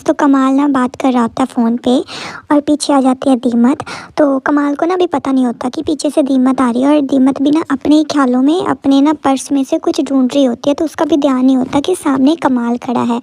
तो कमाल ना बात कर रहा होता है फ़ोन पे और पीछे आ जाती है दीमत। तो कमाल को ना भी पता नहीं होता कि पीछे से दीमत आ रही है और दीमत भी ना अपने ही ख्यालों में अपने ना पर्स में से कुछ ढूंढ रही होती है, तो उसका भी ध्यान नहीं होता कि सामने कमाल खड़ा है।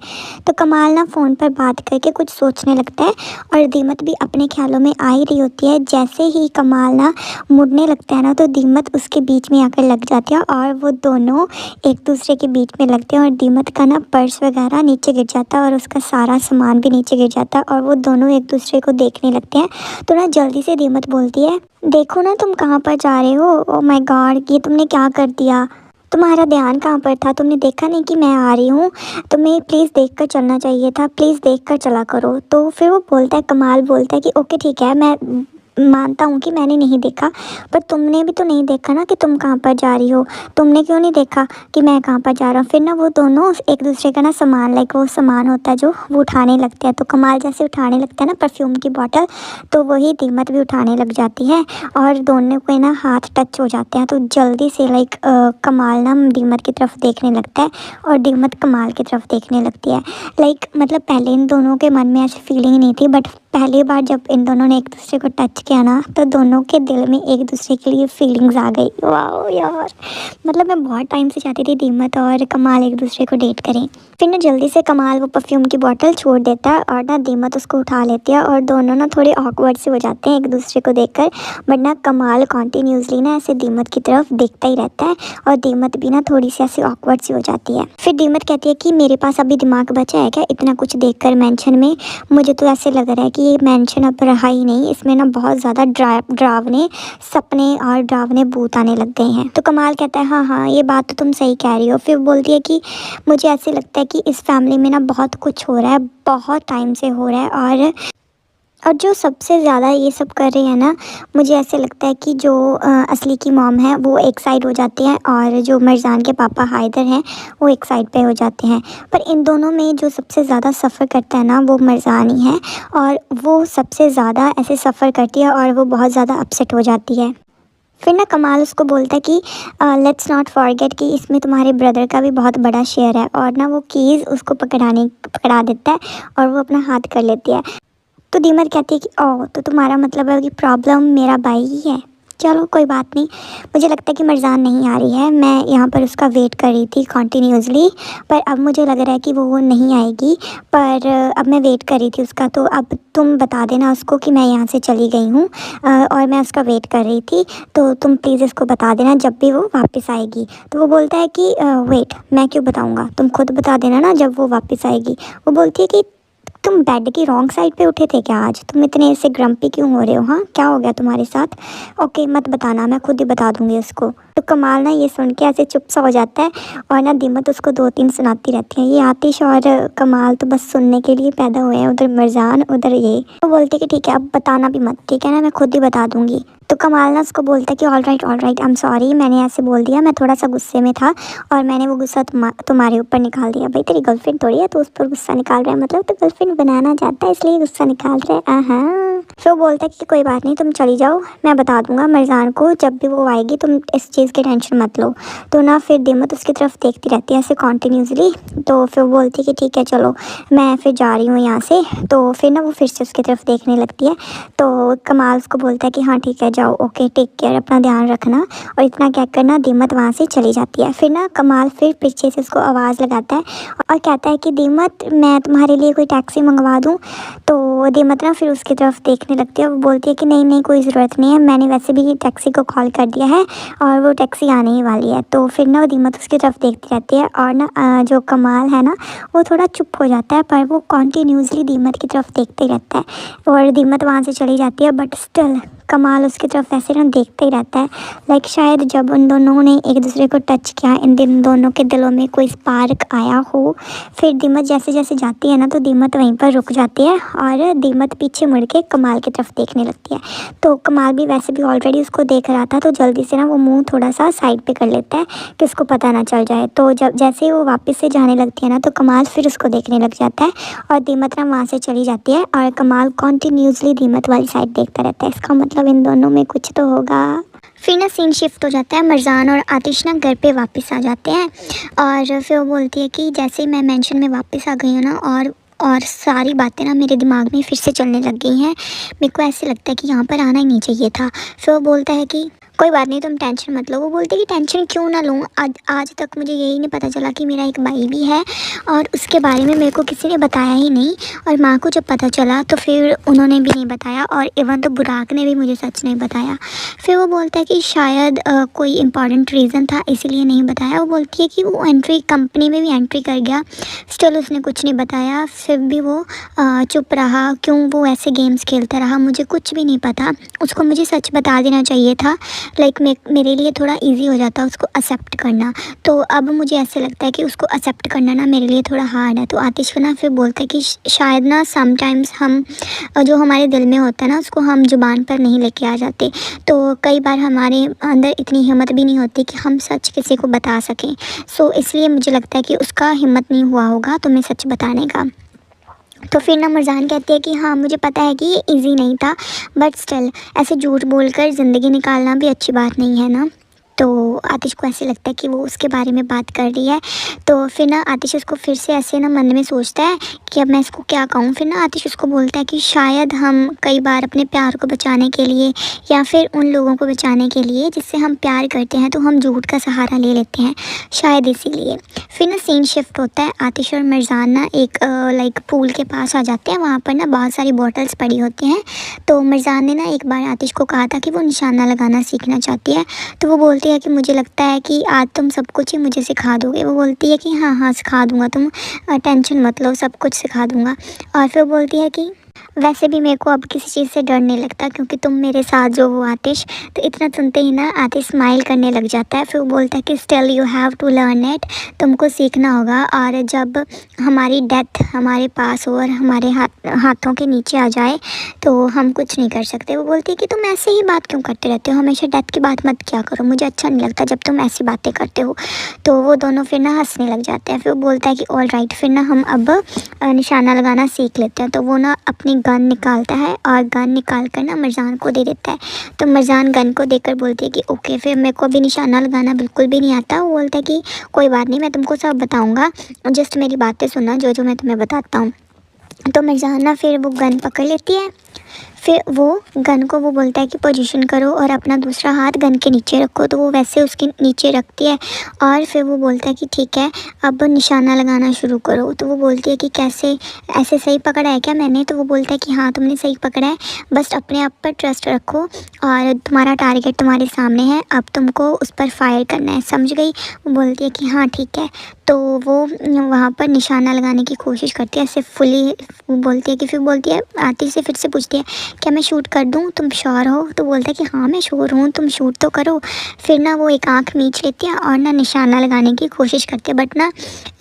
तो कमाल ना फ़ोन पर बात करके कुछ सोचने लगता है और दीमत भी अपने ख्यालों में आ ही रही होती है। जैसे ही कमाल ना मुड़ने लगता है ना, तो दीमत उसके बीच में आकर लग जाती है और वो दोनों एक दूसरे के बीच में लगते हैं और दीमत का ना पर्स वगैरह नीचे गिर जाता है और उसका सारा सामान भी नीचे गिर जाता है और वो दोनों एक दूसरे को देखने लगते हैं। तो ना जल्दी से दीमत बोलती है, देखो ना तुम कहाँ पर जा रहे हो, ओ माय गॉड ये तुमने क्या कर दिया, तुम्हारा ध्यान कहाँ पर था, तुमने देखा नहीं कि मैं आ रही हूँ, तुम्हें प्लीज़ देख कर चलना चाहिए था, प्लीज़ देख कर चला करो। तो फिर वो बोलता है, कमाल बोलता है कि ओके ठीक है, मैं मानता हूँ कि मैंने नहीं देखा, पर तुमने भी तो नहीं देखा ना कि तुम कहाँ पर जा रही हो, तुमने क्यों नहीं देखा कि मैं कहाँ पर जा रहा हूँ। फिर ना वो दोनों एक दूसरे का ना सामान, लाइक वो सामान होता है जो वो उठाने लगते हैं। तो कमाल जैसे उठाने लगता है ना परफ्यूम की बॉटल, तो वही दीमत भी उठाने लग जाती है और दोनों के ना हाथ टच हो जाते हैं। तो जल्दी से लाइक कमाल ना दीमत की तरफ देखने लगता है और दीमत कमाल की तरफ देखने लगती है। लाइक मतलब पहले इन दोनों के मन में ऐसी फीलिंग नहीं थी, बट पहली बार जब इन दोनों ने एक दूसरे को टच किया ना, तो दोनों के दिल में एक दूसरे के लिए फीलिंग्स आ गई। वाह यार, मतलब मैं बहुत टाइम से चाहती थी दीमत और कमाल एक दूसरे को डेट करें। फिर ना जल्दी से कमाल वो परफ्यूम की बोतल छोड़ देता है और ना दीमत उसको उठा लेती है और दोनों ना थोड़े ऑकवर्ड से हो जाते हैं एक दूसरे को देखकर। बट ना कमाल कॉन्टीन्यूसली ना ऐसे दीमत की तरफ देखता ही रहता है और दीमत भी ना थोड़ी सी ऐसी ऑकवर्ड सी हो जाती है। फिर दीमत कहती है कि मेरे पास अभी दिमाग बचा है क्या इतना कुछ देखकर मेंशन में, मुझे तो ऐसे लग रहा है कि ये मेंशन अब रहा ही नहीं, इसमें ना बहुत ज़्यादा डरावने सपने और डरावने भूत आने लग गए हैं। तो कमाल कहता है, हाँ हाँ ये बात तो तुम सही कह रही हो। फिर बोलती है कि मुझे ऐसे लगता है कि इस फैमिली में ना बहुत कुछ हो रहा है, बहुत टाइम से हो रहा है, और जो सबसे ज़्यादा ये सब कर रहे हैं ना, मुझे ऐसे लगता है कि जो असली की मॉम है वो एक साइड हो जाती हैं और जो मरजान के पापा हायदर हैं वो एक साइड पे हो जाते हैं। पर इन दोनों में जो सबसे ज़्यादा सफ़र करता है ना वो मरजान ही है और वो सबसे ज़्यादा ऐसे सफ़र करती है और वो बहुत ज़्यादा अपसेट हो जाती है। फिर ना कमाल उसको बोलता है कि लेट्स नॉट फॉरगेट कि इसमें तुम्हारे ब्रदर का भी बहुत बड़ा शेयर है, और ना वो कीज़ उसको पकड़ा देता है और वो अपना हाथ कर लेती है। तो दीमत कहती है कि ओह तो तुम्हारा मतलब है कि प्रॉब्लम मेरा भाई ही है, चलो कोई बात नहीं, मुझे लगता है कि मरजान नहीं आ रही है, मैं यहाँ पर उसका वेट कर रही थी कॉन्टीन्यूसली, पर अब मुझे लग रहा है कि वो नहीं आएगी, पर अब मैं वेट कर रही थी उसका, तो अब तुम बता देना उसको कि मैं यहाँ से चली गई हूँ और मैं उसका वेट कर रही थी, तो तुम प्लीज़ इसको बता देना जब भी वो वापस आएगी। तो वो बोलता है कि वेट मैं क्यों बताऊँगा, तुम खुद बता देना ना जब वो वापस आएगी। वो बोलती है कि तुम बेड की रॉन्ग साइड पे उठे थे क्या आज, तुम इतने ऐसे ग्रम्पी क्यों हो रहे हो, हाँ क्या हो गया तुम्हारे साथ, ओके मत बताना मैं खुद ही बता दूंगी उसको। तो कमाल ना ये सुन के ऐसे चुप सा हो जाता है और ना दीमत उसको 2-3 सुनाती रहती है। ये आतिश और कमाल तो बस सुनने के लिए पैदा हुए हैं, उधर मरजान उधर ये। तो बोलते कि ठीक है अब बताना भी मत, ठीक है ना, मैं खुद ही बता दूंगी। तो कमाल ना उसको बोलता है कि all right I am sorry, मैंने ऐसे बोल दिया, मैं थोड़ा सा गुस्से में था और मैंने वो गुस्सा तुम्हारे ऊपर निकाल दिया। भाई तेरी गर्लफ्रेंड थोड़ी है तो उस पर गुस्सा निकाल रहा है, मतलब तो गर्लफ्रेंड बनाना चाहता है इसलिए गुस्सा निकाल रहा है। हाँ फिर वो बोलता है कि कोई बात नहीं तुम चली जाओ, मैं बता दूंगा मरजान को जब भी वो आएगी, तुम इस चीज़ की टेंशन मत लो। तो ना फिर दीमत उसकी तरफ देखती रहती है ऐसे कॉन्टीन्यूसली। तो फिर वो बोलती है कि ठीक है चलो मैं फिर जा रही हूँ यहाँ से। तो फिर ना वो फिर से उसकी तरफ देखने लगती है। तो कमाल उसको बोलता है कि हाँ ठीक है जाओ, ओके टेक केयर, अपना ध्यान रखना, और इतना क्या करना दीमत वहाँ से चली जाती है। फिर ना कमाल फिर पीछे से उसको आवाज़ लगाता है और कहता है कि दीमत मैं तुम्हारे लिए कोई टैक्सी मंगवा दूँ। तो दीमत ना फिर उसकी तरफ देखने लगती है, वो बोलती है कि नहीं नहीं कोई ज़रूरत नहीं है, मैंने वैसे भी टैक्सी को कॉल कर दिया है और वो टैक्सी आने ही वाली है। तो फिर ना वो दीमत उसकी तरफ देखती रहती है और ना जो कमाल है ना वो थोड़ा चुप हो जाता है, पर वो कॉन्टीन्यूसली दीमत की तरफ देखते ही रहता है और दीमत वहाँ से चली जाती है। बट स्टिल कमाल उसकी तरफ ऐसे ना देखते ही रहता है, लाइक शायद जब उन दोनों ने एक दूसरे को टच किया इन दोनों के दिलों में कोई स्पार्क आया हो। फिर दीमत जैसे जैसे जाती है ना तो दीमत वहीं पर रुक जाती है और दीमत पीछे मुड़ के कमाल की तरफ देखने लगती है। तो कमाल भी वैसे भी ऑलरेडी उसको देख रहा था, तो जल्दी से ना वो मुंह थोड़ा सा साइड पे कर लेता है कि उसको पता ना चल जाए। तो जब जैसे ही वो वापस से जाने लगती है ना तो कमाल फिर उसको देखने लग जाता है और दीमत ना वहाँ से चली जाती है और कमाल कॉन्टीन्यूसली दीमत वाली साइड देखता रहता है। इसका मतलब इन दोनों में कुछ तो होगा। फिर ना सीन शिफ्ट हो जाता है, मरजान और आतिश ना घर पे वापस आ जाते हैं और फिर वो बोलती है कि जैसे ही मैं मेंशन में वापस आ गई हूँ ना और और सारी बातें ना मेरे दिमाग में फिर से चलने लग गई हैं। मेरे को ऐसे लगता है कि यहाँ पर आना ही नहीं चाहिए था। फिर वो बोलता है कि कोई बात नहीं, तुम टेंशन मत लो। वो बोलते कि टेंशन क्यों ना लूँ, आज तक मुझे यही नहीं पता चला कि मेरा एक भाई भी है और उसके बारे में मेरे को किसी ने बताया ही नहीं। और माँ को जब पता चला तो फिर उन्होंने भी नहीं बताया, और इवन तो बुराक ने भी मुझे सच नहीं बताया। फिर वो बोलता है कि शायद कोई इम्पॉर्टेंट रीज़न था इसीलिए नहीं बताया। वो बोलती है कि वो एंट्री कंपनी में भी एंट्री कर गया, स्टिल उसने कुछ नहीं बताया। फिर भी वो चुप रहा, क्यों वो ऐसे गेम्स खेलता रहा, मुझे कुछ भी नहीं पता। उसको मुझे सच बता देना चाहिए था, लाइक मेरे लिए थोड़ा इजी हो जाता उसको एक्सेप्ट करना। तो अब मुझे ऐसे लगता है कि उसको एक्सेप्ट करना ना मेरे लिए थोड़ा हार्ड है। तो आतिश को ना फिर बोलता है कि शायद ना समटाइम्स हम जो हमारे दिल में होता है ना उसको हम ज़ुबान पर नहीं लेके आ जाते। तो कई बार हमारे अंदर इतनी हिम्मत भी नहीं होती कि हम सच किसी को बता सकें। सो इसलिए मुझे लगता है कि उसका हिम्मत नहीं हुआ होगा तुम्हें सच बताने का। तो फिर ना मरजान कहती है कि हाँ मुझे पता है कि ये इजी नहीं था, बट स्टिल ऐसे झूठ बोलकर ज़िंदगी निकालना भी अच्छी बात नहीं है ना। तो आतिश को ऐसे लगता है कि वो उसके बारे में बात कर रही है। तो फिर ना आतिश उसको फिर से ऐसे ना मन में सोचता है कि अब मैं इसको क्या कहूँ। फिर ना आतिश उसको बोलता है कि शायद हम कई बार अपने प्यार को बचाने के लिए या फिर उन लोगों को बचाने के लिए जिससे हम प्यार करते हैं तो हम झूठ का सहारा ले लेते हैं, शायद इसीलिए। फिर ना सीन शिफ्ट होता है, आतिश और मरजान ना एक लाइक पूल के पास आ जाते हैं। वहाँ पर ना बहुत सारी बॉटल्स पड़ी होती हैं। तो मरजान ने ना एक बार आतिश को कहा था कि वो निशाना लगाना सीखना चाहती है। तो वो बोलती है कि मुझे लगता है कि आज तुम सब कुछ ही मुझे सिखा दोगे। वो बोलती है कि हाँ हाँ सिखा दूँगा, तुम टेंशन मत लो, सब कुछ सिखा दूँगा। और फिर बोलती है कि वैसे भी मेरे को अब किसी चीज़ से डर नहीं लगता क्योंकि तुम मेरे साथ जो हो आतिश। तो इतना सुनते ही ना आतिश स्माइल करने लग जाता है। फिर वो बोलता है कि still you have to learn it, तुमको सीखना होगा। और जब हमारी डेथ हमारे पास हो और हमारे हाथों के नीचे आ जाए तो हम कुछ नहीं कर सकते। वो बोलती है कि तुम ऐसे ही बात क्यों करते रहते हो, हमेशा डेथ की बात मत क्या करो, मुझे अच्छा नहीं लगता जब तुम ऐसी बातें करते हो। तो वो दोनों फिर ना हंसने लग जाते हैं। फिर वो बोलता है कि ऑल राइट, फिर ना हम अब निशाना लगाना सीख लेते हैं। तो वो ना अपनी गन निकालता है और गन निकाल कर ना मरजान को दे देता है। तो मरजान गन को देकर बोलती है कि ओके। फिर मेरे को अभी निशाना लगाना बिल्कुल भी नहीं आता। वो बोलता है कि कोई बात नहीं, मैं तुमको सब बताऊंगा, जस्ट मेरी बातें सुनना जो जो मैं तुम्हें बताता हूँ। तो मरजान ना फिर वो गन पकड़ लेती है। फिर वो गन को वो बोलता है कि पोजीशन करो और अपना दूसरा हाथ गन के नीचे रखो। तो वो वैसे उसके नीचे रखती है और फिर वो बोलता है कि ठीक है अब निशाना लगाना शुरू करो। तो वो बोलती है कि कैसे, ऐसे सही पकड़ा है क्या मैंने? तो वो बोलता है कि हाँ तुमने सही पकड़ा है, बस अपने आप पर ट्रस्ट रखो और तुम्हारा टारगेट तुम्हारे सामने है, अब तुमको उस पर फायर करना है, समझ गई? वो बोलती है कि हाँ ठीक है। तो वो वहाँ पर निशाना लगाने की कोशिश करती है ऐसे फुली। वो बोलती है कि फिर बोलती है आतिश से फिर से पूछती है क्या मैं शूट कर दूँ, तुम श्योर हो? तो बोलता है कि हाँ मैं श्योर हूँ, तुम शूट तो करो। फिर ना वो एक आंख मीच लेती है और ना निशाना लगाने की कोशिश करती है, बट ना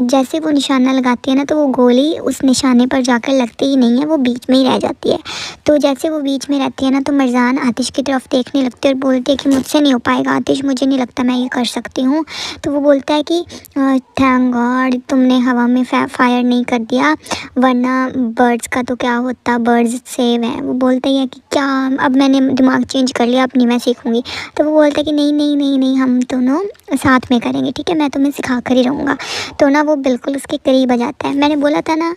जैसे वो निशाना लगाती है ना तो वो गोली उस निशाने पर जाकर लगती ही नहीं है, वो बीच में ही रह जाती है। तो जैसे वो बीच में रहती है ना तो मरजान आतिश की तरफ देखने लगती है और बोलती है कि मुझसे नहीं हो पाएगा आतिश, मुझे नहीं लगता मैं ये कर सकती हूँ। तो वो बोलता है कि थैंक गॉड तुमने हवा में फायर नहीं कर दिया, वरना बर्ड्स का तो क्या होता, बर्ड्स सेव हैं। वो बोलता है कि क्या, अब मैंने दिमाग चेंज कर लिया, अब नहीं मैं सीखूंगी। तो वो बोलता है कि नहीं नहीं नहीं नहीं, हम दोनों साथ में करेंगे, ठीक है, मैं तुम्हें सिखा कर ही रहूँगा। तो ना वो बिल्कुल उसके करीब आ जाता है। मैंने बोला था ना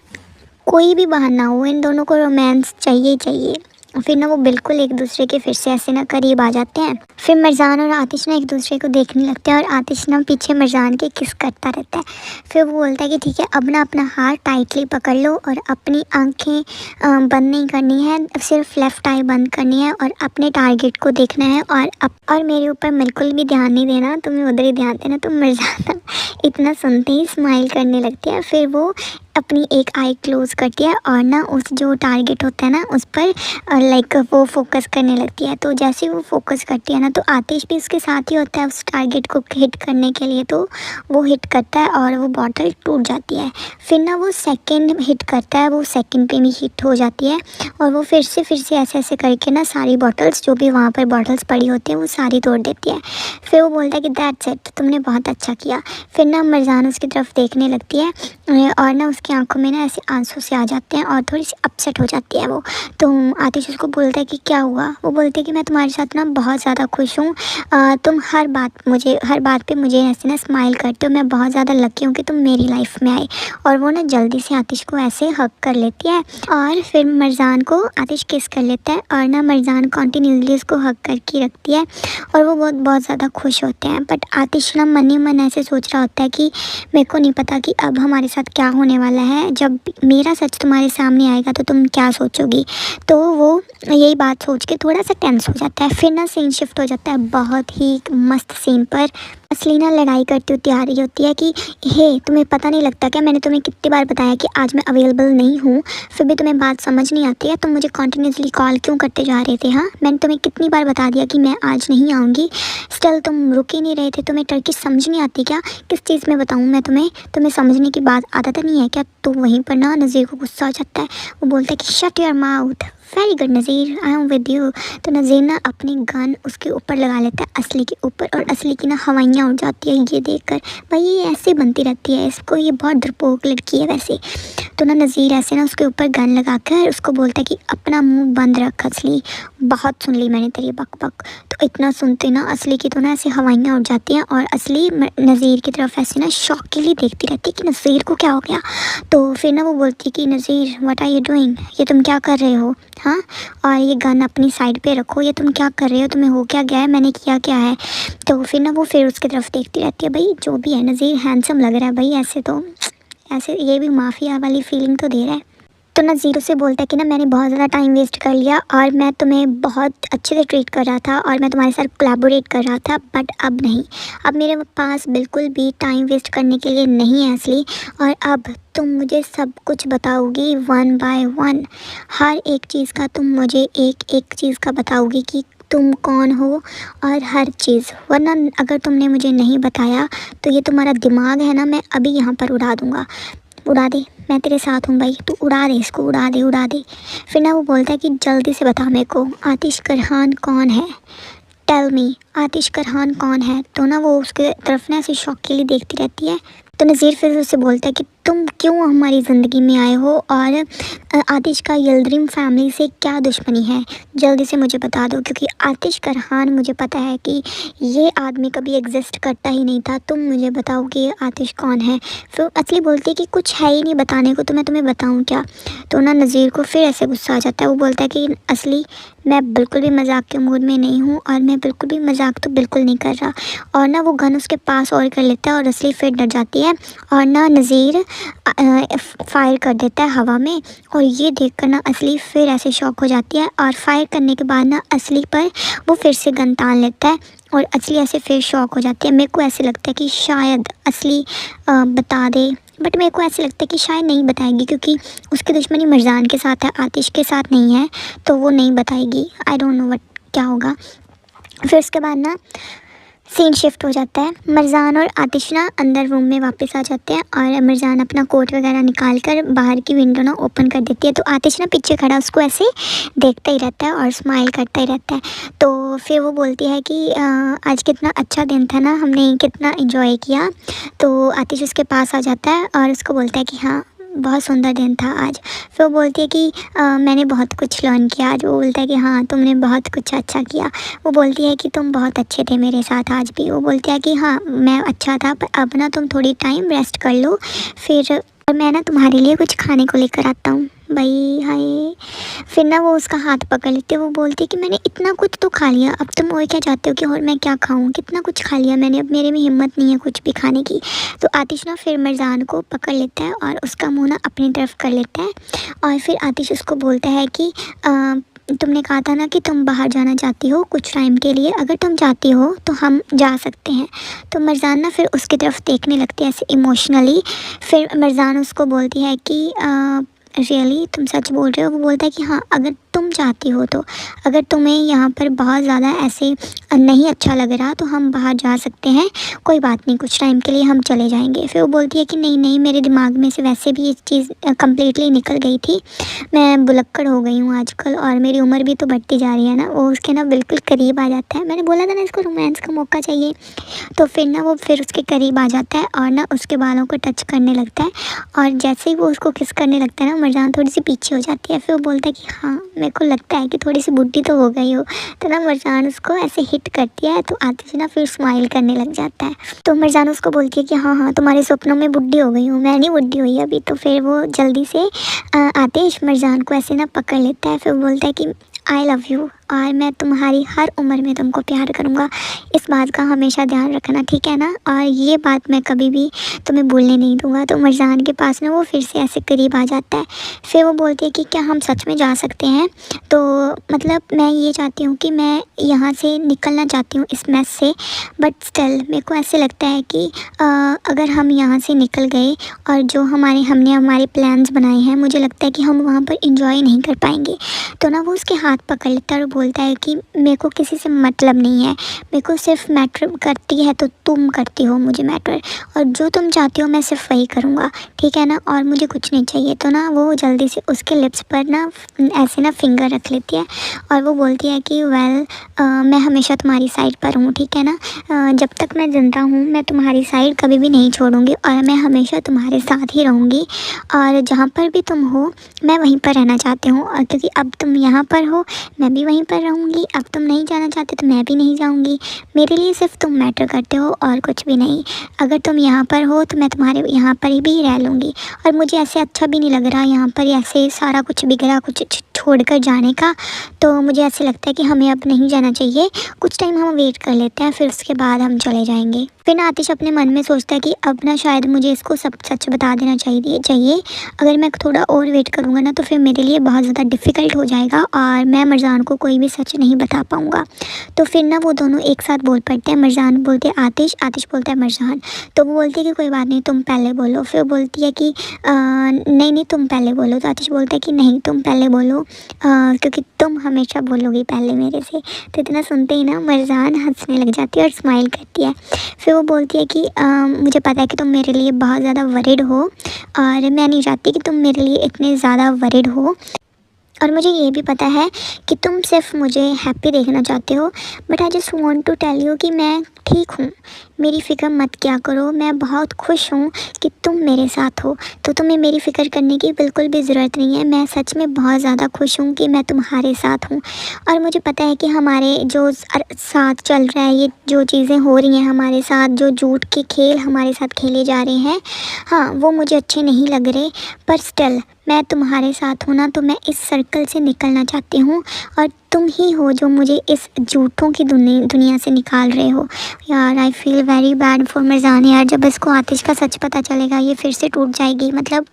कोई भी बहाना हो, इन दोनों को रोमांस चाहिए ही चाहिए। फिर ना वो बिल्कुल एक दूसरे के फिर से ऐसे ना करीब आ जाते हैं। फिर मरजान और आतिश ना एक दूसरे को देखने लगते हैं और आतिश ना पीछे मरजान के किस करता रहता है। फिर वो बोलता है कि ठीक है अब ना अपना हाथ टाइटली पकड़ लो और अपनी आंखें बंद नहीं करनी है, सिर्फ लेफ़्ट आई बंद करनी है और अपने टारगेट को देखना है और मेरे ऊपर बिल्कुल भी ध्यान नहीं देना, तुम्हें उधर ही ध्यान देना। तो मरजान इतना सुनते ही स्माइल करने लगती है। फिर वो अपनी एक आई क्लोज़ करती है और ना उस जो टारगेट होता है ना उस पर लाइक वो फोकस करने लगती है। तो जैसे वो फोकस करती है ना तो आतिश भी उसके साथ ही होता है उस टारगेट को हिट करने के लिए। तो वो हिट करता है और वो बॉटल टूट जाती है। फिर ना वो सेकंड हिट करता है, वो सेकंड पे भी हिट हो जाती है और वो फिर से ऐसे ऐसे करके ना सारी बॉटल्स जो भी वहाँ पर बॉटल्स पड़ी होती हैं वो सारी तोड़ देती है। फिर वो बोलता है कि दैट्स इट, तुमने बहुत अच्छा किया। फिर ना मरजान उसकी तरफ देखने लगती है और ना उसके उसकी आंखों में ना ऐसे आंसू से आ जाते हैं और थोड़ी सी अपसेट हो जाती है वो। तो आतिश उसको बोलता है कि क्या हुआ। वो बोलती है कि मैं तुम्हारे साथ ना बहुत ज़्यादा खुश हूँ, तुम हर बात पे मुझे ऐसे ना स्माइल करते हो, मैं बहुत ज़्यादा लकी हूँ कि तुम मेरी लाइफ में आए। और वो ना जल्दी से आतिश को ऐसे हक कर लेती है और फिर मरजान को आतिश किस कर लेता है और ना मरजान कंटिन्यूसली उसको हक करके रखती है और वो बहुत ज़्यादा खुश होते हैं। बट आतिश ना मन ही मन ऐसे सोच रहा होता है कि मेरे को नहीं पता कि अब हमारे साथ क्या होने वाला है, जब मेरा सच तुम्हारे सामने आएगा तो तुम क्या सोचोगी। तो वो यही बात सोच के थोड़ा सा टेंस हो जाता है। फिर ना सीन शिफ्ट हो जाता है बहुत ही मस्त सीन पर। असली ना लड़ाई करती हुई आ रही होती है कि हे तुम्हें पता नहीं लगता क्या, मैंने तुम्हें कितनी बार बताया कि आज मैं अवेलेबल नहीं हूँ, फिर भी तुम्हें बात समझ नहीं आती है, तुम मुझे कॉन्टीन्यूसली कॉल क्यों करते जा रहे थे। हाँ, मैंने तुम्हें कितनी बार बता दिया कि मैं आज नहीं आऊँगी, स्टिल तुम रुक ही नहीं रहे थे। तुम्हें टर्किश समझ नहीं आती क्या, किस चीज़ में बताऊँ मैं तुम्हें समझने की बात आदत नहीं है क्या। तो वहीं पर ना नज़ीर को गुस्सा आ जाता है। वो बोलता है कि shut your mouth, very good Nazir, I am with you. तो नज़ीर ना अपनी गन उसके ऊपर लगा लेता है, असली के ऊपर, और असली की ना हवाइयाँ उड़ जाती है ये देखकर। भाई ये ऐसे बनती रहती है, इसको ये बहुत डरपोक लड़की है वैसे। तो ना नज़ीर ऐसे ना उसके ऊपर गन लगा कर उसको बोलता है कि अपना मुंह बंद रख असली, बहुत सुन ली मैंने तेरी बक बक। तो इतना सुनते ना असली की तो ना ऐसे हवाइयाँ उड़ जाती हैं और असली नज़ीर की तरफ ऐसे ना शॉकिंगली देखती रहती है कि नज़ीर को क्या हो गया। तो फिर ना वो बोलती है कि नज़ीर व्हाट आर यू डूइंग, ये तुम क्या कर रहे हो। हाँ, और ये गन अपनी साइड पे रखो, ये तुम क्या कर रहे हो, तुम्हें हो क्या गया है, मैंने किया क्या है। तो फिर ना वो फिर उसकी तरफ देखती रहती है। भाई जो भी है नज़ीर हैंडसम लग रहा है भाई, ऐसे ये भी माफिया वाली फीलिंग तो दे रहा है। तो ना ज़ीरो से बोलता है कि ना मैंने बहुत ज़्यादा टाइम वेस्ट कर लिया और मैं तुम्हें बहुत अच्छे से ट्रीट कर रहा था और मैं तुम्हारे साथ कोलैबोरेट कर रहा था, बट अब नहीं, अब मेरे पास बिल्कुल भी टाइम वेस्ट करने के लिए नहीं है असली। और अब तुम मुझे सब कुछ बताओगी वन बाय वन, हर एक चीज़ का तुम मुझे एक एक चीज़ का बताओगी कि तुम कौन हो और हर चीज़, वरना अगर तुमने मुझे नहीं बताया तो ये तुम्हारा दिमाग है ना, मैं अभी यहाँ पर उड़ा दूँगा। उड़ा दे, मैं तेरे साथ हूँ भाई, तू उड़ा दे इसको, उड़ा दे उड़ा दे। फिर ना वो बोलता है कि जल्दी से बता मेरे को आतिश करहान कौन है, टेल मी आतिश करहान कौन है। तो ना वो उसके तरफ ना ऐसे शौक के लिए देखती रहती है। तो नज़ीर फिर उससे बोलता है कि तुम क्यों हमारी ज़िंदगी में आए हो और आतिश का यिल्दरिम फैमिली से क्या दुश्मनी है, जल्दी से मुझे बता दो, क्योंकि आतिश करहान मुझे पता है कि ये आदमी कभी एग्जिस्ट करता ही नहीं था, तुम मुझे बताओ कि ये आतिश कौन है। फिर असली बोलती है कि कुछ है ही नहीं बताने को, तो मैं तुम्हें बताऊँ क्या। तो ना नज़ीर को फिर ऐसे गुस्सा आ जाता है। वो बोलता है कि असली मैं बिल्कुल भी मजाक के मूड में नहीं हूँ और मैं बिल्कुल भी मजाक तो बिल्कुल नहीं कर रहा। और ना वो गन उसके पास और कर लेता है और असली फिर डर जाती है और ना नज़ीर फायर कर देता है हवा में। और ये देखकर ना असली फिर ऐसे शॉक हो जाती है और फायर करने के बाद ना असली पर वो फिर से गन तान लेता है और असली ऐसे फिर शॉक हो जाती है। मेरे को ऐसे लगता है कि शायद असली बता दे, बट मेरे को ऐसे लगता है कि शायद नहीं बताएगी, क्योंकि उसकी दुश्मनी मरजान के साथ है, आतिश के साथ नहीं है, तो वो नहीं बताएगी। आई डोंट नो वट क्या होगा। फिर उसके बाद ना सीन शिफ्ट हो जाता है। मरजान और आतिश ना अंदर रूम में वापस आ जाते हैं और मरजान अपना कोट वगैरह निकाल कर बाहर की विंडो ना ओपन कर देती है। तो आतिश ना पीछे खड़ा उसको ऐसे देखता ही रहता है और स्माइल करता ही रहता है। तो फिर वो बोलती है कि आज कितना अच्छा दिन था ना, हमने कितना एंजॉय किया। तो आतिश उसके पास आ जाता है और उसको बोलता है कि हाँ बहुत सुंदर दिन था आज। फिर वो बोलती है कि मैंने बहुत कुछ लर्न किया आज। वो बोलता है कि हाँ तुमने बहुत कुछ अच्छा किया। वो बोलती है कि तुम बहुत अच्छे थे मेरे साथ आज भी। वो बोलती है कि हाँ मैं अच्छा था, पर अब ना तुम थोड़ी टाइम रेस्ट कर लो, फिर मैं ना तुम्हारे लिए कुछ खाने को लेकर आता हूँ। भाई हाय। फिर ना वो उसका हाथ पकड़ लेती है। वो बोलती है कि मैंने इतना कुछ तो खा लिया, अब तुम और क्या चाहते हो कि और मैं क्या खाऊं, कितना कुछ खा लिया मैंने, अब मेरे में हिम्मत नहीं है कुछ भी खाने की। तो आतिश ना फिर मरजान को पकड़ लेता है और उसका मुंह ना अपनी तरफ कर लेता है। और फिर आतिश उसको बोलता है कि तुमने कहा था ना कि तुम बाहर जाना चाहती हो कुछ टाइम के लिए, अगर तुम चाहती हो तो हम जा सकते हैं। तो मरजान ना फिर उसकी तरफ देखने लगती है ऐसे इमोशनली। फिर मरजान उसको बोलती है कि रियली तुम सच बोल रहे हो। वो बोलता है कि हाँ अगर तुम चाहती हो तो। अगर तुम्हें यहाँ पर बहुत ज़्यादा ऐसे नहीं अच्छा लग रहा तो हम बाहर जा सकते हैं, कोई बात नहीं, कुछ टाइम के लिए हम चले जाएंगे। फिर वो बोलती है कि नहीं नहीं, मेरे दिमाग में से वैसे भी ये चीज़ कम्प्लीटली निकल गई थी, मैं बुलक्कड़ हो गई हूँ आजकल और मेरी उम्र भी तो बढ़ती जा रही है ना। वो उसके ना बिल्कुल करीब आ जाता है, मैंने बोला था ना इसको रोमांस का मौका चाहिए। तो फिर ना वो फिर उसके करीब आ जाता है और ना उसके बालों को टच करने लगता है, और जैसे ही वो उसको किस करने लगता है ना, मरजान थोड़ी सी पीछे हो जाती है। फिर वो बोलता है कि हाँ, मेरे को लगता है कि थोड़ी सी बुढ़ी तो हो गई हो। तो ना मरजान उसको ऐसे हिट करती है, तो आतिश ना फिर स्माइल करने लग जाता है। तो मरजान उसको बोलती है कि हाँ हाँ, तुम्हारे सपनों में बुढ़ी हो गई हूँ, मैं नहीं बुढ़ी हुई अभी। तो फिर वो जल्दी से आतिश मरजान को ऐसे ना पकड़ लेता है। फिर बोलता है कि आई लव यू, और मैं तुम्हारी हर उम्र में तुमको प्यार करूँगा, इस बात का हमेशा ध्यान रखना, ठीक है ना, और ये बात मैं कभी भी तुम्हें भूलने नहीं दूँगा। तो मरजान के पास ना वो फिर से ऐसे करीब आ जाता है। फिर वो बोलती है कि क्या हम सच में जा सकते हैं? तो मतलब मैं ये चाहती हूँ कि मैं यहाँ से निकलना चाहती हूँ इस मैस से, बट स्टिल मेरे को ऐसे लगता है कि अगर हम यहाँ से निकल गए और जो हमने हमारे प्लान्स बनाए हैं, मुझे लगता है कि हम वहाँ पर इंजॉय नहीं कर पाएंगे। तो ना वो उसके हाथ पकड़ लेता है और बोलता है कि मेरे को किसी से मतलब नहीं है, मेरे को सिर्फ मैटर करती है तो तुम करती हो मुझे मैटर, और जो तुम चाहती हो मैं सिर्फ वही करूँगा, ठीक है ना, और मुझे कुछ नहीं चाहिए। तो ना वो जल्दी से उसके लिप्स पर ना ऐसे ना फिंगर रख लेती है और वो बोलती है कि वेल, मैं हमेशा तुम्हारी साइड पर हूँ, ठीक है ना, जब तक मैं ज़िंदा हूँ मैं तुम्हारी साइड कभी भी नहीं छोड़ूंगी और मैं हमेशा तुम्हारे साथ ही रहूँगी, और जहाँ पर भी तुम हो मैं वहीं पर रहना चाहती हूँ, और क्योंकि अब तुम यहाँ पर हो मैं भी वहीं पर रहूँगी, अब तुम नहीं जाना चाहते तो मैं भी नहीं जाऊँगी, मेरे लिए सिर्फ तुम मैटर करते हो और कुछ भी नहीं। अगर तुम यहाँ पर हो तो मैं तुम्हारे यहाँ पर ही भी रह लूँगी, और मुझे ऐसे अच्छा भी नहीं लग रहा यहाँ पर ऐसे सारा कुछ बिगड़ा कुछ छोड़कर जाने का। तो मुझे ऐसे लगता है कि हमें अब नहीं जाना चाहिए, कुछ टाइम हम वेट कर लेते हैं, फिर उसके बाद हम चले जाएंगे। फिर ना आतिश अपने मन में सोचता है कि अब ना शायद मुझे इसको सब सच बता देना चाहिए। अगर मैं थोड़ा और वेट करूँगा ना तो फिर मेरे लिए बहुत ज़्यादा डिफ़िकल्ट हो जाएगा और मैं मरजान को कोई भी सच नहीं बता पाऊँगा। तो फिर ना वो दोनों एक साथ बोल पड़ते हैं, मरजान बोलते हैं आतिश, आतिश बोलता है मरजान। तो वो बोलती है कि कोई बात नहीं, तुम पहले बोलो। फिर बोलती है कि नहीं नहीं, तुम पहले बोलो। तो आतिश बोलता है कि नहीं, तुम पहले बोलो, क्योंकि तुम हमेशा बोलोगी पहले मेरे से। तो इतना सुनते ही ना मरजान हंसने लग जाती है और स्माइल करती है। फिर वो बोलती है कि मुझे पता है कि तुम मेरे लिए बहुत ज़्यादा वरीड हो और मैं नहीं चाहती कि तुम मेरे लिए इतने ज़्यादा वरीड हो, और मुझे ये भी पता है कि तुम सिर्फ मुझे हैप्पी देखना चाहते हो, but I just want to tell you कि मैं ठीक हूँ, मेरी फ़िक्र मत क्या करो, मैं बहुत खुश हूँ कि तुम मेरे साथ हो, तो तुम्हें मेरी फ़िक्र करने की बिल्कुल भी ज़रूरत नहीं है। मैं सच में बहुत ज़्यादा खुश हूँ कि मैं तुम्हारे साथ हूँ, और मुझे पता है कि हमारे जो साथ चल रहा है, ये जो चीज़ें हो रही हैं हमारे साथ, जो झूठ के खेल हमारे साथ खेले जा रहे हैं, हाँ वो मुझे अच्छे नहीं लग रहे, पर स्टिल मैं तुम्हारे साथ हूँ ना, तो मैं इस सर्कल से निकलना चाहती हूँ, और तुम ही हो जो मुझे इस झूठों की दुनिया से निकाल रहे हो। यार I feel very bad for Marjan यार, जब इसको आतिश का सच पता चलेगा ये फिर से टूट जाएगी। मतलब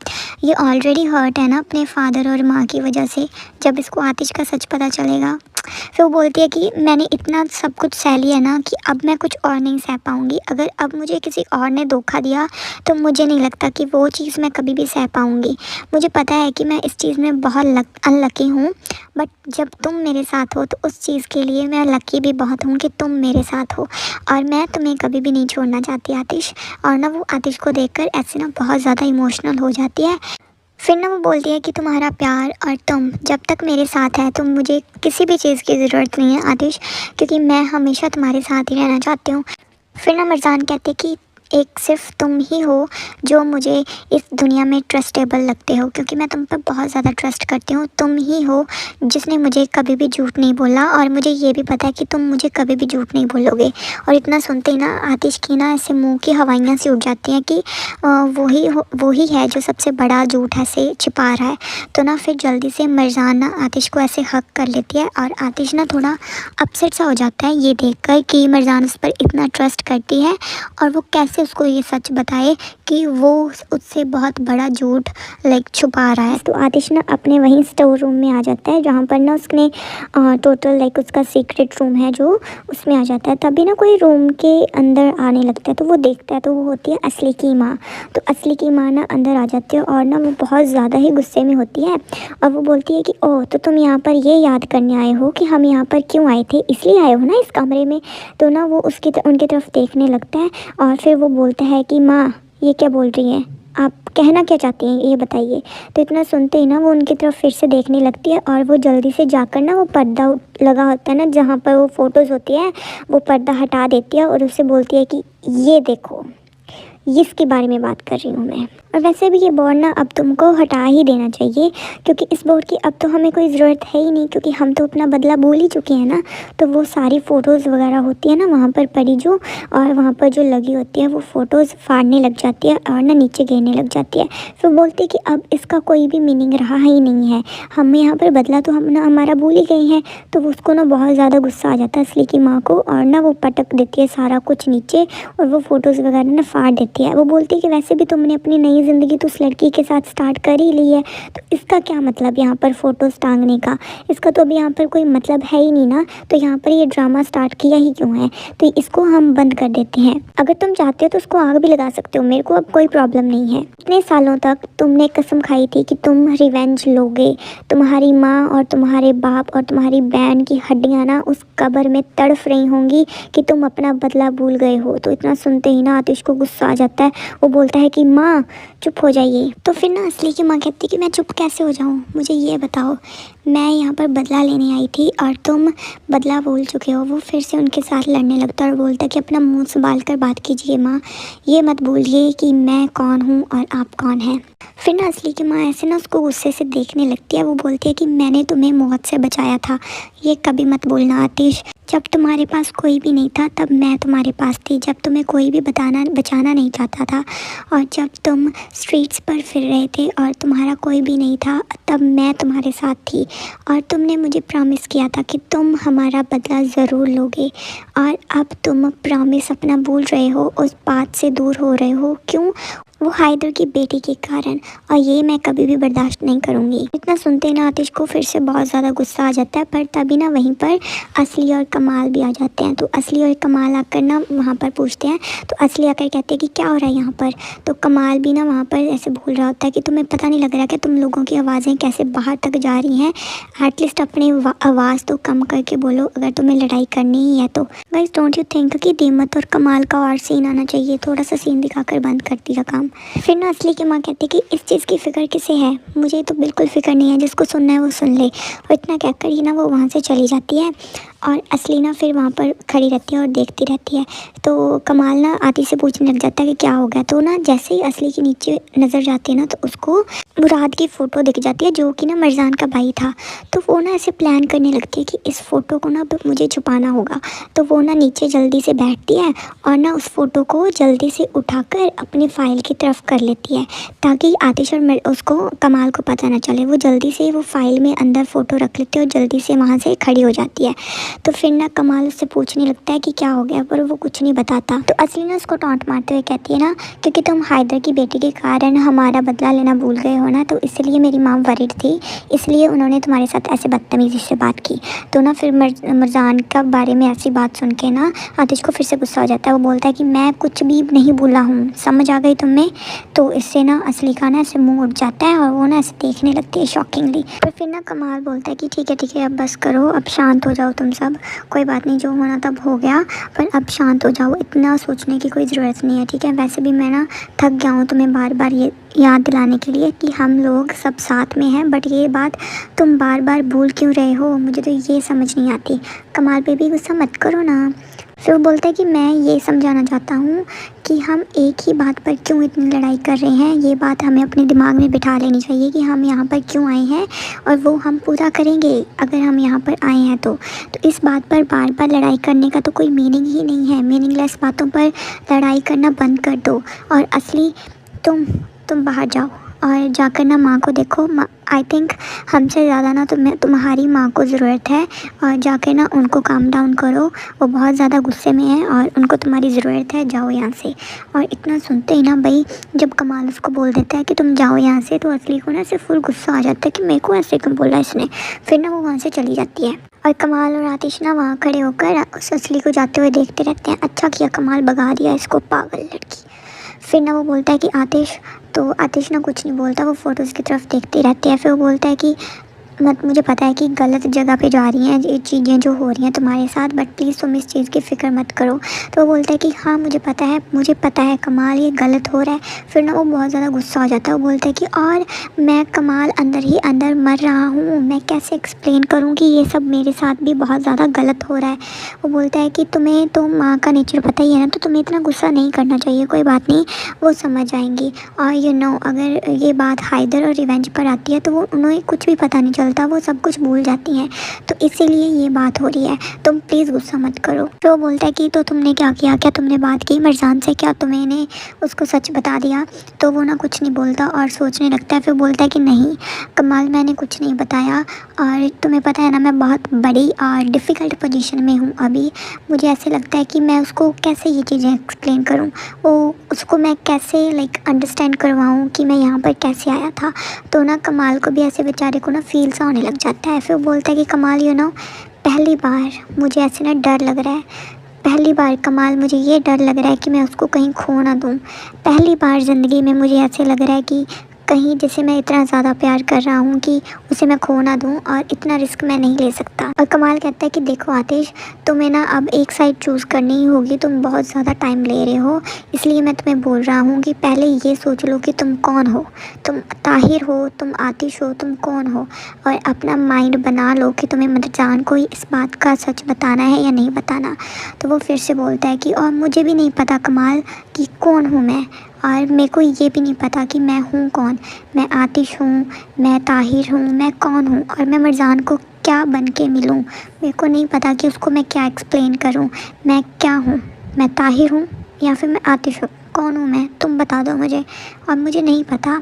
ये ऑलरेडी हर्ट है ना अपने फादर और माँ की वजह से, जब इसको आतिश का सच पता चलेगा। फिर वो बोलती है कि मैंने इतना सब कुछ सह लिया ना कि अब मैं कुछ और नहीं सह पाऊँगी, अगर अब मुझे किसी और ने धोखा दिया तो मुझे नहीं लगता कि वो चीज़ मैं कभी भी सह पाऊँगी। मुझे पता है कि मैं इस चीज़ में बहुत अनलकी हूँ, बट जब तुम मेरे साथ हो तो उस चीज़ के लिए मैं लकी भी बहुत हूँ कि तुम मेरे साथ हो, और मैं तुम्हें कभी भी नहीं छोड़ना चाहती आतिश। और ना वो आतिश को देखकर ऐसे ना बहुत ज़्यादा इमोशनल हो जाती है। फिर ना वो बोलती है कि तुम्हारा प्यार और तुम जब तक मेरे साथ है तो मुझे किसी भी चीज़ की ज़रूरत नहीं है आतिश, क्योंकि मैं हमेशा तुम्हारे साथ ही रहना चाहती हूँ। फिर ना मरजान कहते कि एक सिर्फ तुम ही हो जो मुझे इस दुनिया में ट्रस्टेबल लगते हो, क्योंकि मैं तुम पर बहुत ज़्यादा ट्रस्ट करती हूँ। तुम ही हो जिसने मुझे कभी भी झूठ नहीं बोला, और मुझे ये भी पता है कि तुम मुझे कभी भी झूठ नहीं बोलोगे। और इतना सुनते ही ना आतिश की ना ऐसे मुंह की हवाइयाँ सी उठ जाती हैं कि वही है जो सबसे बड़ा झूठ ऐसे छिपा रहा है। तो ना फिर जल्दी से मरजान ना आतिश को ऐसे हक कर लेती है, और आतिश ना थोड़ा अपसेट सा हो जाता है ये देख कर कि मरजान उस पर इतना ट्रस्ट करती है, और वो कैसे उसको ये सच बताए कि वो उससे बहुत बड़ा झूठ छुपा रहा है। तो आतिश ना अपने वहीं स्टोर रूम में आ जाता है जहाँ पर ना उसने टोटल उसका सीक्रेट रूम है जो, उसमें आ जाता है। तभी ना कोई रूम के अंदर आने लगता है तो वो देखता है, तो वो होती है असली की माँ। तो असली की माँ ना अंदर आ जाती है और ना वो बहुत ज़्यादा ही गुस्से में होती है और वो बोलती है कि ओह, तो तुम यहाँ पर ये याद करने आए हो कि हम यहाँ पर क्यों आए थे, इसलिए आए हो ना इस कमरे में। तो ना वो उनकी तरफ देखने लगता है और फिर वो बोलता है कि माँ, ये क्या बोल रही हैं, आप कहना क्या चाहती हैं ये बताइए। तो इतना सुनते ही ना वो उनकी तरफ फिर से देखने लगती है और वो जल्दी से जाकर ना वो पर्दा लगा होता है ना जहाँ पर वो फ़ोटोज़ होती है, वो पर्दा हटा देती है और उससे बोलती है कि ये देखो, इसके बारे में बात कर रही हूँ मैं। और वैसे भी ये बोर्ड ना अब तुमको हटा ही देना चाहिए, क्योंकि इस बोर्ड की अब तो हमें कोई ज़रूरत है ही नहीं, क्योंकि हम तो अपना बदला भूल ही चुके हैं ना। तो वो सारी फ़ोटोज़ वगैरह होती है ना वहाँ पर पड़ी जो, और वहाँ पर जो लगी होती है वो फ़ोटोज़ फाड़ने लग जाती है और ना नीचे गिरने लग जाती है। फिर बोलती है कि अब इसका कोई भी मीनिंग रहा ही नहीं है, हम यहाँ पर बदला तो हम ना हमारा भूल ही गए हैं। तो उसको ना बहुत ज़्यादा गुस्सा आ जाता है असली की माँ को, और ना वो पटक देती है सारा कुछ नीचे और वो फ़ोटोज़ वगैरह ना फाड़ देती है। वो बोलती है कि वैसे भी तुमने अपनी नई ज़िंदगी तो उस लड़की के साथ स्टार्ट कर ही ली है, तो इसका क्या मतलब यहाँ पर फ़ोटोज़ टांगने का, इसका तो अभी यहाँ पर कोई मतलब है ही नहीं ना। तो यहाँ पर ये ड्रामा स्टार्ट किया ही क्यों है, तो इसको हम बंद कर देते हैं। अगर तुम चाहते हो तो उसको आग भी लगा सकते हो, मेरे को अब कोई प्रॉब्लम नहीं है। इतने सालों तक तुमने कसम खाई थी कि तुम रिवेंज लोगे, तुम्हारी माँ और तुम्हारे बाप और तुम्हारी बहन की हड्डियाँ ना उस कब्र में तड़फ रही होंगी कि तुम अपना बदला भूल गए हो। तो इतना सुनते ही ना आतिश को गुस्सा आ जाता है। वो बोलता है कि माँ चुप हो जाइए। तो फिर ना असली की माँ कहती है कि मैं चुप कैसे हो जाऊँ, मुझे ये बताओ, मैं यहाँ पर बदला लेने आई थी और तुम बदला भूल चुके हो। वो फिर से उनके साथ लड़ने लगता है और बोलता है कि अपना मुंह संभाल कर बात कीजिए माँ, ये मत भूलिए कि मैं कौन हूँ और आप कौन हैं। फिर ना असली की माँ ऐसे ना उसको गुस्से से देखने लगती है। वो बोलती है कि मैंने तुम्हें मौत से बचाया था, ये कभी मत भूलना आतिश। जब तुम्हारे पास कोई भी नहीं था तब मैं तुम्हारे पास थी, जब तुम्हें कोई भी बचाना नहीं चाहता था, और जब तुम स्ट्रीट्स पर फिर रहे थे और तुम्हारा कोई भी नहीं था तब मैं तुम्हारे साथ थी। और तुमने मुझे प्रॉमिस किया था कि तुम हमारा बदला ज़रूर लोगे, और अब तुम प्रॉमिस अपना भूल रहे हो, उस बात से दूर हो रहे हो। क्यों? वो हाइदर की बेटी के कारण, और ये मैं कभी भी बर्दाश्त नहीं करूँगी। इतना सुनते ना आतिश को फिर से बहुत ज़्यादा गुस्सा आ जाता है। पर तभी ना वहीं पर असली और कमाल भी आ जाते हैं। तो असली और कमाल आकर ना वहाँ पर पूछते हैं। तो असली आकर कहते हैं कि क्या हो रहा है यहाँ पर। तो कमाल भी ना वहाँ पर ऐसे बोल रहा होता है कि तुम्हें पता नहीं लग रहा कि तुम लोगों की आवाज़ें कैसे बाहर तक जा रही हैं, एटलीस्ट अपनी आवाज़ तो कम करके बोलो अगर तुम्हें लड़ाई करनी ही है तो। गाइस डोंट यू थिंक कि दीमत और कमाल का और सीन आना चाहिए, थोड़ा सा सीन दिखाकर बंद कर दिया काम। फिर ना असली की माँ कहती है कि इस चीज़ की फ़िक्र किसे है, मुझे तो बिल्कुल फ़िक्र नहीं है, जिसको सुनना है वो सुन ले। और इतना कहकर ही ना वो वहाँ से चली जाती है और असली ना फिर वहाँ पर खड़ी रहती है और देखती रहती है। तो कमाल ना आतिश से पूछने लग जाता है कि क्या हो गया। तो ना जैसे ही असली के नीचे नज़र जाती है ना तो उसको मुराद की फ़ोटो दिख जाती है जो कि ना मरजान का भाई था। तो वो ना ऐसे प्लान करने लगती है कि इस फ़ोटो को ना अब मुझे छुपाना होगा। तो वो ना नीचे जल्दी से बैठती है और ना उस फ़ोटो को जल्दी से उठाकर अपनी फ़ाइल की तरफ कर लेती है ताकि आतिश और उसको कमाल को पता ना चले। वो जल्दी से वो फ़ाइल में अंदर फ़ोटो रख लेती है और जल्दी से वहाँ से खड़ी हो जाती है। तो फिर ना कमाल उससे पूछने लगता है कि क्या हो गया, पर वो कुछ नहीं बताता। तो असली ना उसको टॉन्ट मारते हुए कहती है ना क्योंकि तुम हैदर की बेटी के कारण हमारा बदला लेना भूल गए हो ना, तो इसलिए मेरी माँ वरीड थी, इसलिए उन्होंने तुम्हारे साथ ऐसे बदतमीज़ी से बात की। तो ना फिर मरजान का बारे में ऐसी बात सुन के ना आतिश को फिर से गुस्सा हो जाता है। वो बोलता है कि मैं कुछ भी नहीं भूला हूँ, समझ आ गई तुम्हें। तो इससे ना असली का ना ऐसे मुँह उठ जाता है और वो ना ऐसे देखने लगती है शॉकिंगली। पर फिर ना कमाल बोलता है कि ठीक है अब बस करो, अब शांत हो जाओ तुम सब, कोई बात नहीं, जो होना तब हो गया, पर अब शांत हो जाओ, इतना सोचने की कोई ज़रूरत नहीं है, ठीक है। वैसे भी मैं ना थक गया हूँ तुम्हें बार बार ये याद दिलाने के लिए कि हम लोग सब साथ में हैं, बट ये बात तुम बार बार भूल क्यों रहे हो, मुझे तो ये समझ नहीं आती। कमाल पे भी गुस्सा मत करो ना। फिर वो बोलता है कि मैं ये समझाना चाहता हूँ कि हम एक ही बात पर क्यों इतनी लड़ाई कर रहे हैं, ये बात हमें अपने दिमाग में बिठा लेनी चाहिए कि हम यहाँ पर क्यों आए हैं और वो हम पूरा करेंगे अगर हम यहाँ पर आए हैं तो इस बात पर बार बार लड़ाई करने का तो कोई मीनिंग ही नहीं है। मीनिंगलेस बातों पर लड़ाई करना बंद कर दो। और असली तुम बाहर जाओ और जाकर ना माँ को देखो। आई थिंक हमसे ज़्यादा ना तुम्हारी माँ को ज़रूरत है, और जाकर ना उनको काम डाउन करो। वो बहुत ज़्यादा गुस्से में है और उनको तुम्हारी ज़रूरत है, जाओ यहाँ से। और इतना सुनते ही ना भाई, जब कमाल उसको बोल देता है कि तुम जाओ यहाँ से, तो असली को ना सिर्फ फुल गुस्सा आ जाता है कि मेरे को ऐसे क्यों बोला इसने। फिर ना वो वहाँ से चली जाती है और कमाल और आतिश ना वहाँ खड़े होकर उस असली को जाते हुए देखते रहते हैं। अच्छा किया कमाल भगा दिया इसको, पागल लड़की। फिर ना वो बोलता है कि आतिश, तो आतिश ना कुछ नहीं बोलता, वो फ़ोटोज़ की तरफ देखते रहते हैं। फिर वो बोलता है कि मुझे पता है कि गलत जगह पे जा रही हैं ये चीज़ें जो हो रही हैं तुम्हारे साथ, बट प्लीज़ तुम इस चीज़ की फ़िक्र मत करो। तो वो बोलता है कि हाँ मुझे पता है कमाल ये गलत हो रहा है। फिर ना वो बहुत ज़्यादा गुस्सा हो जाता है। वो बोलता है कि और मैं कमाल अंदर ही अंदर मर रहा हूँ, मैं कैसे एक्सप्लेन करूँ कि ये सब मेरे साथ भी बहुत ज़्यादा गलत हो रहा है। वो बोलता है कि तुम्हें तो माँ का नेचर पता ही है ना, तो तुम्हें इतना गुस्सा नहीं करना चाहिए, कोई बात नहीं, वो समझ जाएंगी। और अगर ये बात हाइदर और रिवेंज पर आती है तो वो उन्हें कुछ भी पता नहीं चलता, वो सब कुछ भूल जाती हैं, तो इसीलिए ये बात हो रही है, तुम प्लीज़ गुस्सा मत करो। तो वो बोलता है कि तो तुमने क्या किया, क्या तुमने बात की मरजान से, क्या तुमने उसको सच बता दिया। तो वो ना कुछ नहीं बोलता और सोचने लगता है। फिर बोलता है कि नहीं कमाल, मैंने कुछ नहीं बताया, और तुम्हें पता है ना मैं बहुत बड़ी और डिफ़िकल्ट पोजीशन में हूँ अभी। मुझे ऐसे लगता है कि मैं उसको कैसे ये चीज़ें एक्सप्लेन करूँ, उसको मैं कैसे अंडरस्टैंड करवाऊँ कि मैं यहाँ पर कैसे आया था। तो ना कमाल को भी ऐसे बेचारे को ना फील सा होने लग जाता है। फिर वो बोलता है कि कमाल पहली बार मुझे ऐसे ना डर लग रहा है, पहली बार कमाल मुझे ये डर लग रहा है कि मैं उसको कहीं खो ना दूँ। पहली बार ज़िंदगी में मुझे ऐसे लग रहा है कि कहीं जिसे मैं इतना ज़्यादा प्यार कर रहा हूँ कि उसे मैं खो ना दूँ, और इतना रिस्क मैं नहीं ले सकता। और कमाल कहता है कि देखो आतिश, तुम्हें ना अब एक साइड चूज़ करनी ही होगी, तुम बहुत ज़्यादा टाइम ले रहे हो, इसलिए मैं तुम्हें बोल रहा हूँ कि पहले ये सोच लो कि तुम कौन हो, तुम ताहिर हो, तुम आतिश हो, तुम कौन हो, और अपना माइंड बना लो कि तुम्हें मरजान को इस बात का सच बताना है या नहीं बताना। तो वो फिर से बोलता है कि और मुझे भी नहीं पता कमाल कि कौन हूँ मैं, और मेरे को ये भी नहीं पता कि मैं हूँ कौन, मैं आतिश हूँ, मैं ताहिर हूँ, मैं कौन हूँ, और मैं मरजान को क्या बन के मिलूँ। मेरे को नहीं पता कि उसको मैं क्या एक्सप्लेन करूँ, मैं क्या हूँ, मैं ताहिर हूँ या फिर मैं आतिश हूँ, कौन हूँ मैं, तुम बता दो मुझे। और मुझे नहीं पता,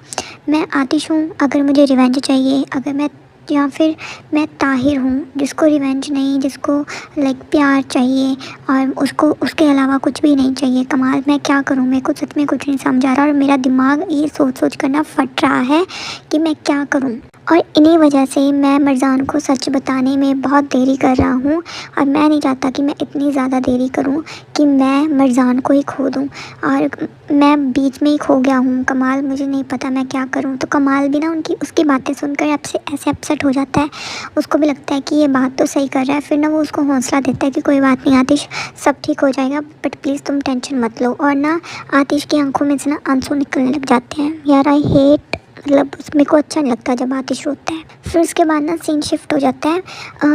मैं आतिश हूँ अगर मुझे रिवेंज चाहिए, अगर मैं, या फिर मैं ताहिर हूँ जिसको रिवेंज नहीं, जिसको प्यार चाहिए और उसको उसके अलावा कुछ भी नहीं चाहिए। कमाल मैं क्या करूँ, मेरे को सच में कुछ नहीं समझ आ रहा, और मेरा दिमाग ये सोच सोच कर ना फट रहा है कि मैं क्या करूँ। और इन्हीं वजह से मैं मरजान को सच बताने में बहुत देरी कर रहा हूँ, और मैं नहीं चाहता कि मैं इतनी ज़्यादा देरी करूँ कि मैं मरजान को ही खो दूँ, और मैं बीच में ही खो गया हूँ। कमाल मुझे नहीं पता मैं क्या करूँ। तो कमाल भी ना उसकी बातें सुनकर ऐसे अपसेट हो जाता है, उसको भी लगता है कि ये बात तो सही कर रहा है। फिर ना वो उसको हौसला देता है कि कोई बात नहीं आतिश, सब ठीक हो जाएगा, बट प्लीज़ तुम टेंशन मत लो। और ना आतिश की आंखों में से ना आंसू निकलने लग जाते हैं। यार आई हेट, मेरे को अच्छा नहीं लगता जब आतिश रोता है। फिर उसके बाद ना सीन शिफ्ट हो जाता है।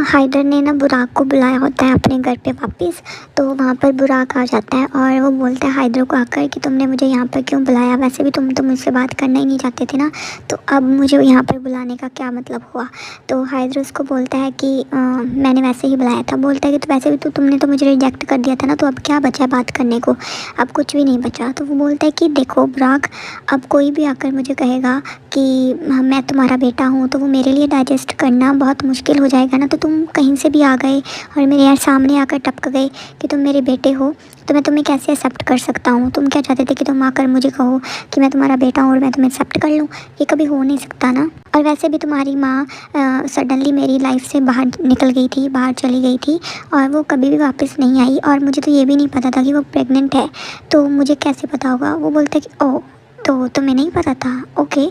हाइदर ने ना बुराक को बुलाया होता है अपने घर पे वापस, तो वहाँ पर बुराक आ जाता है और वो बोलता है हाइदर को आकर कि तुमने मुझे यहाँ पर क्यों बुलाया, वैसे भी तुम तो मुझसे बात करना ही नहीं चाहते थे ना, तो अब मुझे यहाँ पर बुलाने का क्या मतलब हुआ। तो हाइदर उसको बोलता है कि मैंने वैसे ही बुलाया था। बोलता है कि तो वैसे भी तुमने तो मुझे रिजेक्ट कर दिया था ना, तो अब क्या बचा है बात करने को, अब कुछ भी नहीं बचा। तो वो बोलता है कि देखो बुराक, अब कोई भी आकर मुझे कहेगा कि मैं तुम्हारा बेटा हूँ तो वो मेरे लिए डाइजेस्ट करना बहुत मुश्किल हो जाएगा ना। तो तुम कहीं से भी आ गए और मेरे यार सामने आकर टपक गए कि तुम मेरे बेटे हो, तो मैं तुम्हें कैसे एक्सेप्ट कर सकता हूँ। तुम क्या चाहते थे कि तुम आकर मुझे कहो कि मैं तुम्हारा बेटा हूँ और मैं तुम्हें एक्सेप्ट कर लूँ, ये कभी हो नहीं सकता ना। और वैसे भी तुम्हारी माँ सडनली मेरी लाइफ से बाहर निकल गई थी, बाहर चली गई थी और वो कभी भी वापस नहीं आई, और मुझे तो ये भी नहीं पता था कि वो प्रेग्नेंट है, तो मुझे कैसे पता होगा। वो बोलता है कि ओह तो तुम्हें नहीं पता था, ओके।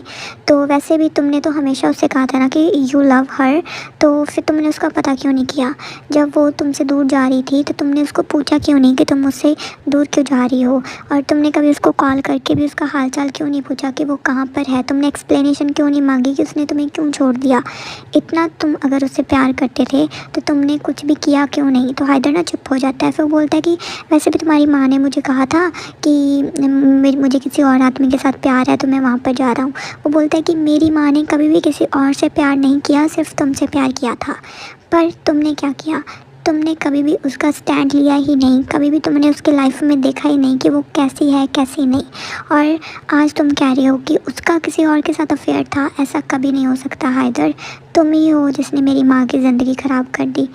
तो वैसे भी तुमने तो हमेशा उससे कहा था ना कि यू लव हर, तो फिर तुमने उसका पता क्यों नहीं किया। जब वो तुमसे दूर जा रही थी तो तुमने उसको पूछा क्यों नहीं कि तुम मुझसे दूर क्यों जा रही हो, और तुमने कभी उसको कॉल करके भी उसका हाल चाल क्यों नहीं पूछा कि वो कहाँ पर है। तुमने एक्सप्लेनेशन क्यों नहीं मांगी कि उसने तुम्हें क्यों छोड़ दिया। इतना तुम अगर उससे प्यार करते थे तो तुमने कुछ भी किया क्यों नहीं। तो हाइदर ना चुप हो जाता है। फिर बोलता है कि वैसे भी तुम्हारी माँ ने मुझे कहा था कि मुझे किसी और आदमी के साथ प्यार है तो मैं वहाँ पर जा रहा हूँ। वो बोलता है कि मेरी माँ ने कभी भी किसी और से प्यार नहीं किया, सिर्फ तुमसे प्यार किया था। पर तुमने क्या किया, तुमने कभी भी उसका स्टैंड लिया ही नहीं, कभी भी तुमने उसके लाइफ में देखा ही नहीं कि वो कैसी है कैसी नहीं। और आज तुम कह रही हो कि उसका किसी और के साथ अफेयर था। ऐसा कभी नहीं हो सकता हैदर, तुम ही हो जिसने मेरी माँ की ज़िंदगी ख़राब कर दी।